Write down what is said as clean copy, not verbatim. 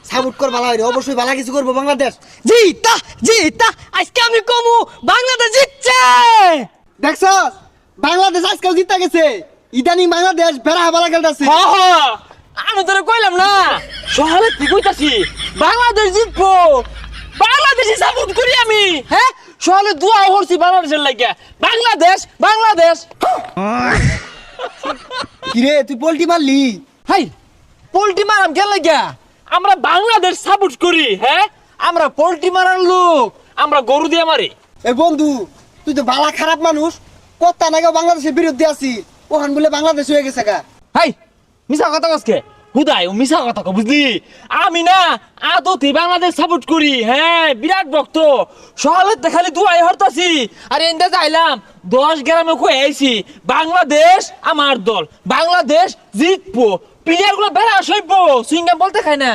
Support কর ভালো হইরে, অবশ্যই ভালো কিছু করবো বাংলাদেশ। জিতা জিতা আজকে আমি কমু বাংলাদেশ জিতছে। দেখছ বাংলাদেশ আজকেও জিতা গেছে। ইদানিং বাংলাদেশ বেড়া ভালো খেলতেছে। হ হ আমি তোরে কইলাম না সহালে তুই কইতাছি বাংলাদেশ জিতবো, বাংলাদেশি সাপোর্ট করি আমি। হ্যাঁ সহালে দোয়া করছি বাংলাদেশের লাগিয়া। বাংলাদেশ বাংলাদেশ। কিরে তুই পোল্টি মারলি? হাই পোল্ট্রি মারাম কেন লাগিয়া? আমরা বাংলাদেশ সাপোর্ট করি। হ্যাঁ আমরা পোল্ট্রি মারার লোক, আমরা গরু দিয়ে মারি। এ বন্ধু তুই তো বালা খারাপ মানুষ, কত্তা নাকি বাংলাদেশের বিরুদ্ধে আছি, ওখান বলে বাংলাদেশ হয়ে গেছে গা। হাই মিছা কথা কসকে হুদাই ও মিছা কথা কো বুঝলি? আমি না আদতে বাংলাদেশ সাপোর্ট করি। হ্যাঁ বিরাট ভক্ত, সকালে খালি দুয়াই হরতাছি। আর এন্ডা যাইলাম 10 গ্রামে কই আইছি বাংলাদেশ আমার দল, বাংলাদেশ জিতবো, প্লেয়ার গুলো বেড়া সইবো, সুইংগাম বলতে খায় না।